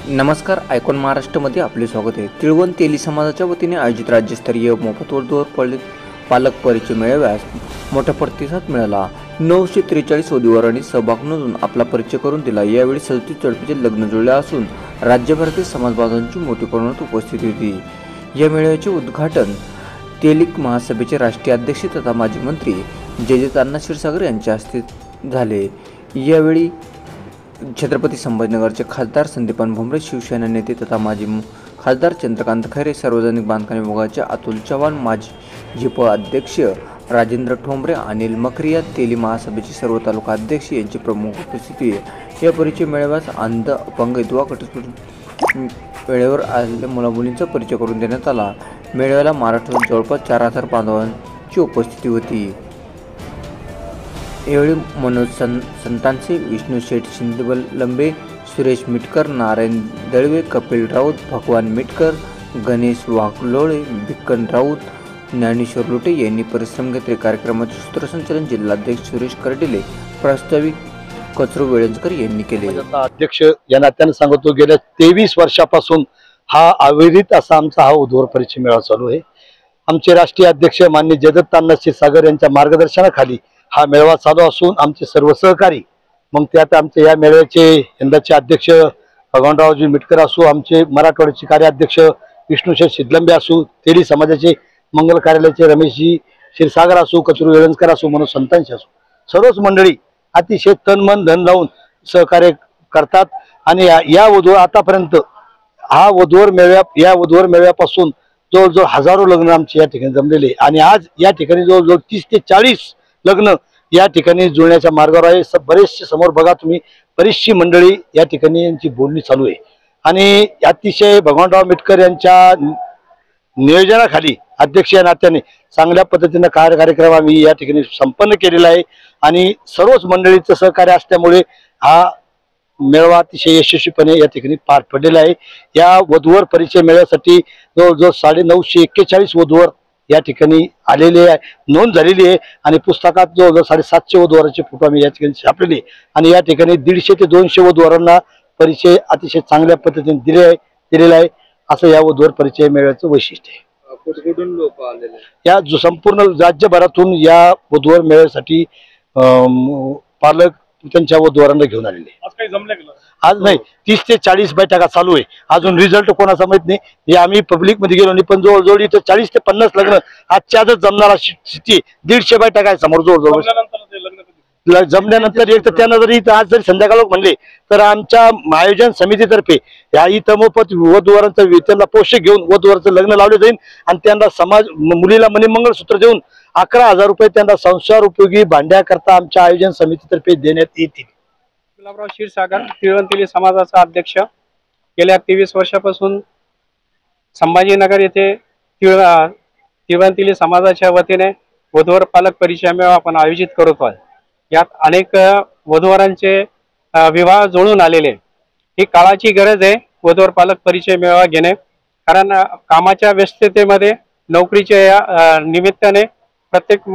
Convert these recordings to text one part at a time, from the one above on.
नमस्कार, आयकॉन महाराष्ट्रामध्ये आपले स्वागत आहे। तिळवण तेली समाजाच्या वतीने आयोजित राज्यस्तरीय मोफत वधूवर पालक परिचय मेळाव्यास मोठा प्रतिसाद मिळाला। 943 वधूवरांनी सहभाग नोंदवून आपला परिचय करून दिला। यावेळी 37 जोडपीचे लग्न जुळले असून राज्यभरातील समाजबांधवांची मोठी प्रमाणात उपस्थिती होती। या मेळाव्याचे उद्घाटन तेलिक महासभेचे राष्ट्रीय अध्यक्ष तथा माजी मंत्री जयजयतांना क्षीरसागर यांच्या हस्ते झाले। यावेळी छत्रपती संभाजीनगरचे खासदार संदीपान भुमरे, शिवसेना नेते तथा माजी खासदार चंद्रकांत खैरे, सार्वजनिक बांधकाम विभागाचे अतुल चव्हाण, माजी जिप अध्यक्ष राजेंद्र ठोंबरे, अनिल मखरिया, तेली महासभेचे सर्व तालुका अध्यक्ष यांची प्रमुख उपस्थिती आहे। या परिचय मेळाव्यास अंध, अपंग, विधवा, वेळेवर आलेल्या मुलामुलींचा परिचय करून देण्यात आला। मेळाव्याला महाराष्ट्रात जवळपास 4000 बांधवांची उपस्थिती होती। यावेळी मनोज संतांचे, विष्णू शेठ शिंदेलंबे, सुरेश मिटकर, नारायण दळवे, कपिल राऊत, भगवान मिटकर, गणेश वाघलोळे, भिक्कन राऊत, ज्ञानेश्वर लुटे यांनी परिश्रम घेतले। कार्यक्रमाचे सूत्रसंचालन जिल्हाध्यक्ष सुरेश कर्डिले, प्रास्ताविक कचरू वेळंजकर यांनी केले। अध्यक्ष या नात्याने सांगतो, गेल्या 23 वर्षापासून हा अविरत असा आमचा हा वधूवर परिचय मेळावा चालू आहे। आमचे राष्ट्रीय अध्यक्ष माननीय जयजयतांना क्षीरसागर यांच्या मार्गदर्शनाखाली हा मेळावा चालू असून आमचे सर्व सहकारी, मग त्यात आमचे या मेळाव्याचे यंदाचे अध्यक्ष भगवानरावजी मिटकर असू, आमचे मराठवाड्याचे कार्याध्यक्ष विष्णुशेठ शिदलंबे असू, तेली समाजाचे मंगल कार्यालयाचे रमेशजी क्षीरसागर असू, कचरू वेळंजकर असू, मनोज संतांशी असू, सर्वच मंडळी अतिशय तन मन धन लावून सहकार्य करतात। आणि या वधूवर आतापर्यंत या वधूवर मेळाव्यापासून जवळजवळ हजारो लग्न आमचे या ठिकाणी जमलेले आणि आज या ठिकाणी जवळजवळ 30 ते 40 लग्न या ठिकाणी जुळण्याच्या मार्गावर आहे। बरेचसे समोर बघा तुम्ही, बरीचशी मंडळी या ठिकाणी यांची बोलणी चालू आहे आणि अतिशय भगवानराव मिटकर यांच्या नियोजनाखाली अध्यक्ष या नात्याने चांगल्या पद्धतीने कार्यक्रम आम्ही या ठिकाणी संपन्न केलेला आहे आणि सर्वच मंडळीचं सहकार्य असल्यामुळे हा मेळावा अतिशय यशस्वीपणे या ठिकाणी पार पडलेला आहे। या वधूवर परिचय मेळाव्यासाठी जवळजवळ 941 वधूवर या ठिकाणी आलेले आहे, नोंद झालेली आहे आणि पुस्तकात जवळजवळ 750 वधूवरांचे फोटो आम्ही या ठिकाणी छापलेले आणि या ठिकाणी 150 ते 200 वधूवरांना परिचय अतिशय चांगल्या पद्धतीने दिलेला आहे। असं या वधूवर परिचय मेळाव्याचं वैशिष्ट्य आहे। कुठून लोक आलेले या संपूर्ण राज्यभरातून या वधूवर मेळाव्यासाठी पालक त्यांच्या वधूवरांना घेऊन आलेले। आज काही जमले का? आज नाही, 30 ते 40 बैठका चालू आहे। अजून रिझल्ट कोणाचा माहित नाही, हे आम्ही पब्लिक मध्ये गेलो नाही, पण जवळजवळ इथं 40 ते 50 लग्न आजच्या आजच जमणार स्थिती। 150 बैठका आहे समोर जवळजवळ। जमल्यानंतर एक तर त्यांना जरी इथं आज जरी संध्याकाळ म्हणले तर आमच्या आयोजन समितीतर्फे या इथं मोफत वधूवरांचं त्यांना पोषक घेऊन वधूवरांचं लग्न लावले जाईल आणि त्यांना मुलीला मनी मंगळसूत्र देऊन 11,000 रुपये त्यांना संसार उपयोगी भांड्याकरता आमच्या आयोजन समितीतर्फे देण्यात येतील। गुलाबराव क्षीरसागर, तिळवण तेली समाजाचा अध्यक्ष, गेल्या 23 वर्षापासून संभाजीनगर येथे तिळवण तेली समाजाच्या वतीने वधूवर पालक परिचय मेळावा आपण आयोजित करत आहोत। यात अनेक वधूवरांचे विवाह जुळून आलेले। ही काळाची गरज आहे वधूवर पालक परिचय मेळावा घेणे, कारण कामाच्या व्यस्ततेमध्ये नोकरीच्या निमित्ताने प्रत्येक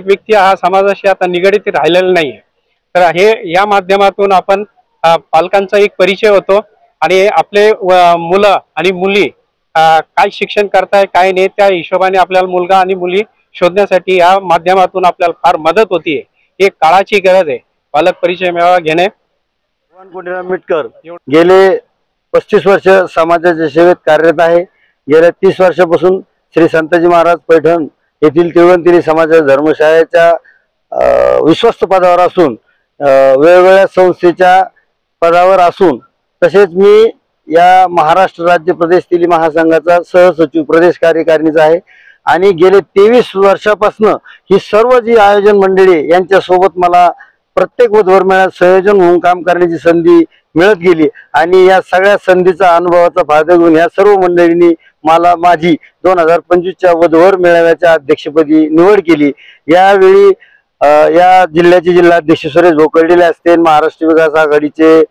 व्यक्ती हा समाजाशी आता निगडीत राहिलेला नाही आहे। तर हे या माध्यमातून आपण पालकांचा एक परिचय होतो आणि आपले मुलं आणि मुली काय शिक्षण करताय काय नाही त्या हिशोबाने आपल्याला मुलगा आणि मुली शोधण्यासाठी या माध्यमातून आपल्याला फार मदत होतीये। एक काळाची गरज आहे पालक परिचय मेळावा घेणे। भगवान मिटकर गेले 35 वर्ष समाजाच्या सेवेत कार्यरत आहे। गेल्या 30 वर्षापासून श्री संताजी महाराज पैठण येथील तिळवण तेली समाजाच्या धर्मशाळेच्या विश्वस्त पदावर असून वेगवेगळ्या संस्थेच्या पदावर असून तसेच मी या महाराष्ट्र राज्य प्रदेश तेली महासंघाचा सहसचिव प्रदेश कार्यकारिणीचा आहे आणि गेले 23 वर्षापासून ही सर्व जी आयोजन मंडळी यांच्या सोबत मला प्रत्येक वधूवर मेळाव्यात संयोजन म्हणून काम करण्याची संधी मिळत गेली आणि या सगळ्या संधीचा अनुभवाचा फायदा घेऊन या सर्व मंडळींनी मला माझी 2025च्या वधूवर मेळाव्याच्या अध्यक्षपदी निवड केली। यावेळी या जिल्ह्याचे जिल्हाध्यक्ष सुरेश भोकर्डीले असतील, महाराष्ट्र विकास आघाडीचे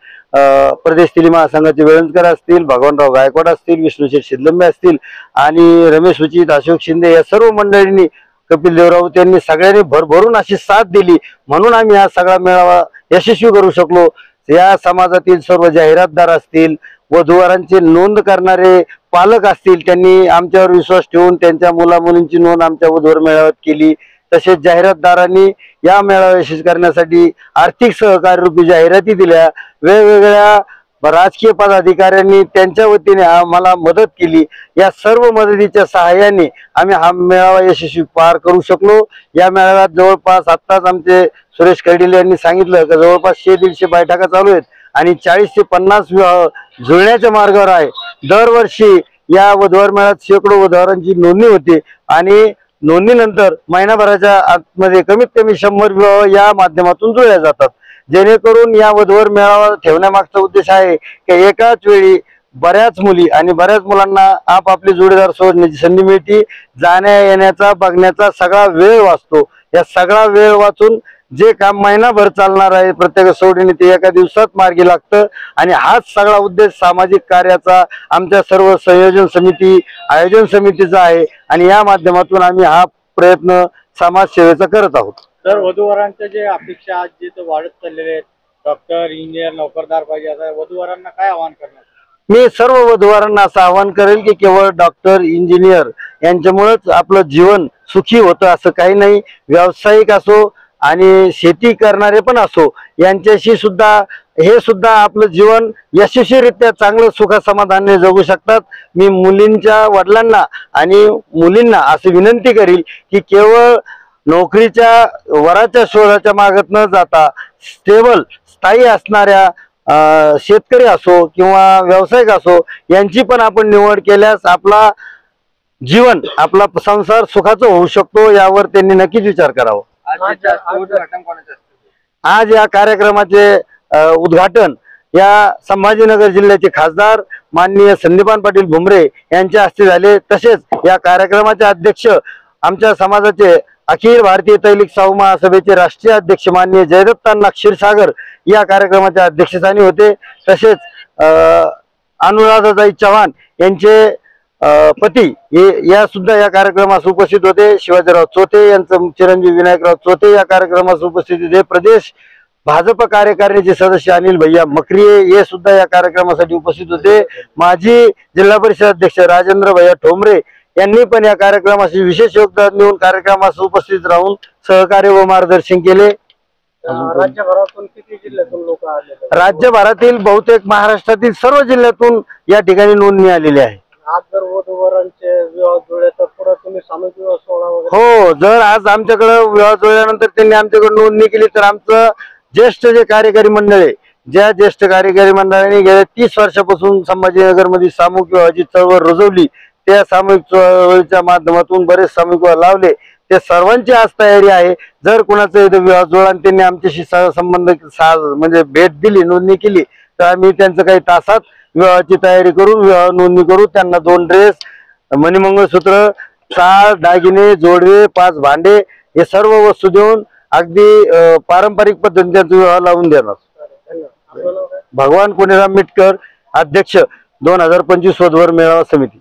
प्रदेश तेली महासंघाचे वेळंजकर असतील, भगवानराव गायकवाड असतील, विष्णुशेठ शिदलंबे असतील आणि रमेश सुचित, अशोक शिंदे या सर्व मंडळींनी, कपिल देवराऊत यांनी सगळ्यांनी भरभरून अशी साथ दिली, म्हणून आम्ही हा सगळा मेळावा यशस्वी करू शकलो। या समाजातील सर्व जाहिरातदार असतील, वधूवरांची नोंद करणारे पालक असतील, त्यांनी आमच्यावर विश्वास ठेवून त्यांच्या मुला मुलींची नोंद आमच्या वधूवर मेळाव्यात केली. तसेच जाहिरातदारांनी या मेळावा यशस्वी करण्यासाठी आर्थिक सहकार्य रूपी जाहिराती दिल्या. वेगवेगळ्या राजकीय पदाधिकाऱ्यांनी त्यांच्या वतीने आम्हाला मदत केली. या सर्व मदतीच्या सहाय्याने आम्ही हा मेळावा यशस्वी पार करू शकलो. या मेळाव्यात जवळपास आत्ताच आमचे सुरेश खर्डिले यांनी सांगितलं की जवळपास 100-150 बैठका चालू आहेत आणि 40 ते 50 विवाह जुळण्याच्या मार्गावर आहे. दरवर्षी या वधूवर मेळाव्यात शेकडो वधूवरांची नोंदणी होते आणि नोंदणीनंतर महिनाभराच्या आतमध्ये कमीत कमी 100 विवाह या माध्यमातून जुळल्या जातात. जेणेकरून या वधूवर मेळावा ठेवण्यामागचा उद्देश आहे की एकाच वेळी बऱ्याच मुली आणि बऱ्याच मुलांना आपापले जोडीदार शोधण्याची संधी मिळते. जाण्या येण्याचा बघण्याचा सगळा वेळ वाचतो. या सगळा वेळ वाचून जे काम महिनाभर चालणार आहे प्रत्येक सोडीने ते एका दिवसात मार्गी लागतं. आणि हाच सगळा उद्देश सामाजिक कार्याचा आमच्या सर्व संयोजन समिती आयोजन समितीचा आहे आणि या माध्यमातून आम्ही हा प्रयत्न समाजसेवेचा करत आहोत. तर वधूवरांच्या जे अपेक्षा आज जे वाढत चाललेले आहेत, डॉक्टर, इंजिनियर, नोकरदार पाहिजे, आता वधूवरांना काय आवाहन करणार? मी सर्व वधूवरांना असं आवाहन करेल की केवळ डॉक्टर, इंजिनियर यांच्यामुळेच आपलं जीवन सुखी होतं असं काही नाही. व्यावसायिक असो आणि शेती करणारे पण असो, यांच्याशी सुद्धा हे सुद्धा आपलं जीवन यशस्वीरित्या चांगलं सुखसमाधानाने जगू शकतात. मी मुलींच्या वडिलांना आणि मुलींना अशी विनंती करील की केवळ नोकरीच्या वराच्या शोधाच्या मागत न जाता स्टेबल स्थायी असणाऱ्या शेतकरी असो किंवा व्यावसायिक असो यांची पण आपण निवड केल्यास आपला जीवन आपला संसार सुखाचा होऊ शकतो. यावर त्यांनी नक्कीच विचार करावा. आज या कार्यक्रमाचे उद्घाटन या संभाजीनगर जिल्ह्याचे खासदार माननीय संदीपान पाटील भुमरे यांच्या हस्ते झाले. तसेच या कार्यक्रमाचे अध्यक्ष आमच्या समाजाचे अखिल भारतीय तैलिक शाहू महासभेचे राष्ट्रीय अध्यक्ष माननीय जयदत्तांना क्षीरसागर या कार्यक्रमाच्या अध्यक्षस्थानी होते. तसेच अनुराधाताई चव्हाण यांचे पती या सुद्धा या कार्यक्रमास उपस्थित होते. शिवाजीराव चोथे यांचं चिरंजीव विनायकराव चोथे या कार्यक्रमास उपस्थित होते. प्रदेश भाजप कार्यकारिणीचे सदस्य अनिल भैया मकरिये हे सुद्धा या कार्यक्रमासाठी उपस्थित होते. माजी जिल्हा परिषद अध्यक्ष राजेंद्र भैया ठोंबरे यांनी पण या कार्यक्रमाशी विशेष योगदान देऊन कार्यक्रमास उपस्थित राहून सहकार्य व मार्गदर्शन केले. राज्यभरातून किती जिल्ह्यातून लोक आले? राज्यभरातील बहुतेक महाराष्ट्रातील सर्व जिल्ह्यातून या ठिकाणी नोंदणी आलेली आहे. आज जर वधूवरांचे विवाह जुळले तर पुढे तुम्ही सामूहिक विवाह सोहळा वगैरे? हो, जर आज आमच्याकडे विवाह जुळल्यानंतर त्यांनी आमच्याकडे नोंदणी केली तर आमचं ज्येष्ठ जे कार्यकारी मंडळ आहे, ज्या ज्येष्ठ कार्यकारी मंडळाने गेल्या 30 वर्षापासून संभाजीनगर मध्ये सामूहिक विवाहाची चळवळ रुजवली, त्या सामूहिक चळवळीच्या माध्यमातून बरेच सामूहिक विवाह लावले. ते सर्वांची आज तयारी आहे. जर कोणाचा इथं विवाह जुळला आणि त्यांनी आमच्याशी संबंध म्हणजे भेट दिली, नोंदणी केली तर आम्ही त्यांचं काही तासात विवाहाची तयारी करून विवाह नोंदणी करू. त्यांना 2 ड्रेस, मणिमंगळसूत्र, टाळ, दागिने, जोडवे, 5 भांडे हे सर्व वस्तू देऊन अगदी पारंपरिक पद्धतीने त्यांचा विवाह लावून देणार. भगवान पुणेराम मिटकर, अध्यक्ष 2025 वधूवर मेळावा समिती.